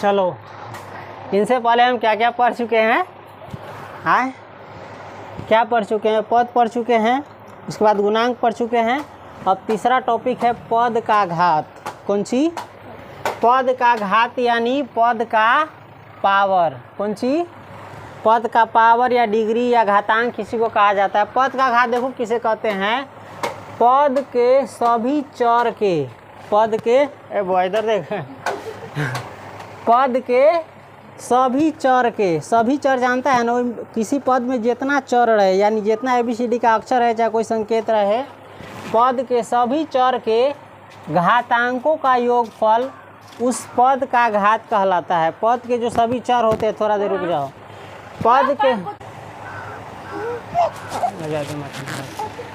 चलो, इनसे पहले हम क्या क्या पढ़ चुके हैं? हाँ, क्या पढ़ चुके हैं? पद पढ़ चुके हैं, उसके बाद गुणांक पढ़ चुके हैं। अब तीसरा टॉपिक है पद का घात। कौन सी? पद का घात यानी पद का पावर। कौन सी? पद का पावर या डिग्री या घातांक किसी को कहा जाता है। पद का घात देखो किसे कहते हैं? पद के सभी चर के, पद के इधर देख पद के सभी चर के, सभी चर जानता है ना, किसी पद में जितना चर रहे यानी जितना ABCD का अक्षर है चाहे कोई संकेत रहे, पद के सभी चर के घातांकों का योगफल उस पद का घात कहलाता है। पद के जो सभी चर होते हैं, थोड़ा देर रुक जाओ,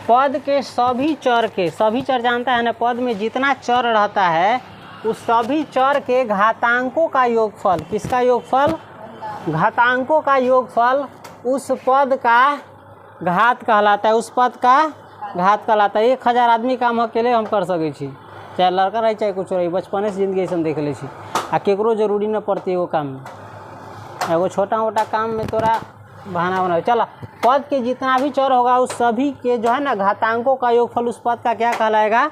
पद के सभी चर के, सभी चर जानता है ना, पद में जितना चर रहता है उस सभी चर के घातांकों का योगफल, किसका योगफल? घातांकों का योगफल उस पद का घात कहलाता है। उस पद का घात कहलाता है। 1000 आदमी काम अकेले हम कर सकै छी, चाहे लड़का रही चाहे कुछ रही, बचपने से जिंदगी ऐसा देख ले छी। आ केकरो जरूरी न पड़ती एगो काम में, एगो छोटा मोटा काम में तोरा बहाना बनाओ। चला, पद के जितना भी चर होगा उस सभी के जो है ना घातांकों का योगफल उस पद का क्या कहलाएगा?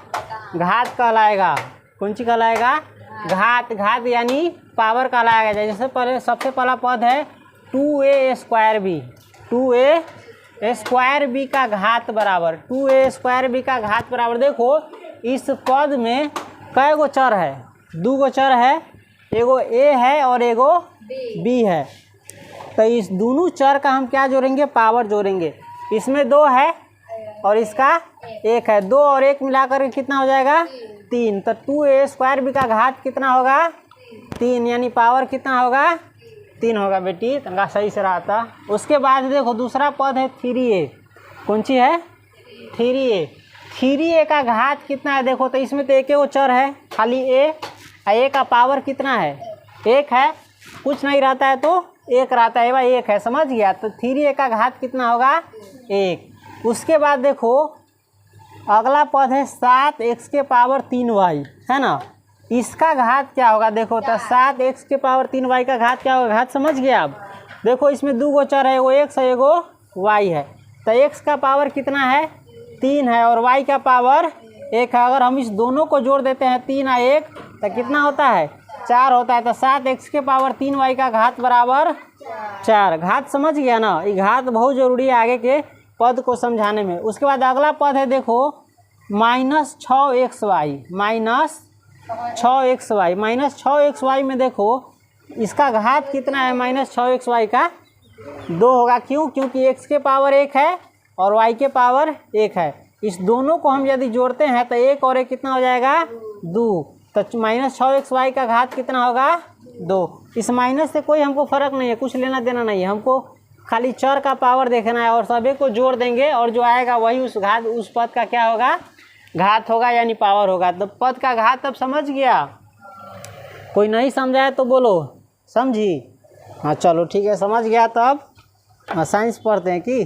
घात कहलाएगा। कौन सी कहलाएगा? घात। घात यानी पावर कहलाएगा। जैसे पहले सबसे पहला पद है 2a²b, 2a² का घात बराबर, 2a² का घात बराबर। देखो इस पद में कै गो चर है? 2 गो चर है, एगो a है और एगो b है। तो इस दोनों चर का हम क्या जोड़ेंगे? पावर जोड़ेंगे। इसमें 2 है और इसका 1 है, 2 और 1 मिलाकर कितना हो जाएगा? 3। तो 2a² का घात कितना होगा? 3, यानी पावर कितना होगा? 3 होगा बेटी, तनका सही से रहा था। उसके बाद देखो दूसरा पद है 3a। कौन सी है? 3a। 3a का घात कितना है? देखो तो इसमें तो एक वो चर है खाली a, a का पावर कितना है? 1 है, कुछ नहीं रहता है तो 1 रहता है, भाई 1 है, समझ गया। तो 3a का घात कितना होगा? 1। उसके बाद देखो अगला पद है 7x⁻3y, है ना। इसका घात क्या होगा? देखो तो 7x⁻3y का घात क्या होगा? घात समझ गया आप? देखो इसमें 2 गो चर है, एगो x है एगो y है। तो x का पावर कितना है? 3 है और y का पावर 1 है। अगर हम इस दोनों को जोड़ देते हैं 3 और 1 तो कितना होता है? 4 होता है। तो 7x⁻3y का घात बराबर 4। घात समझ गया ना? ये घात बहुत जरूरी है आगे के पद को समझाने में। उसके बाद अगला पद है देखो -6xy, -6xy। -6xy में देखो इसका घात कितना है? -6xy का 2 होगा। क्यों? क्योंकि x के पावर 1 है और y के पावर 1 है। इस दोनों को हम यदि जोड़ते हैं तो 1 और 1 कितना हो जाएगा? 2। तो -6xy का घात कितना होगा? 2। इस माइनस से कोई हमको फ़र्क नहीं है, कुछ लेना देना नहीं है, हमको खाली चर का पावर देखना है और सभी को जोड़ देंगे और जो आएगा वही उस घात, उस पद का क्या होगा? घात होगा यानी पावर होगा। तो पद का घात अब समझ गया? कोई नहीं समझाया तो बोलो समझी? हाँ चलो ठीक है, समझ गया। तो अब साइंस पढ़ते हैं कि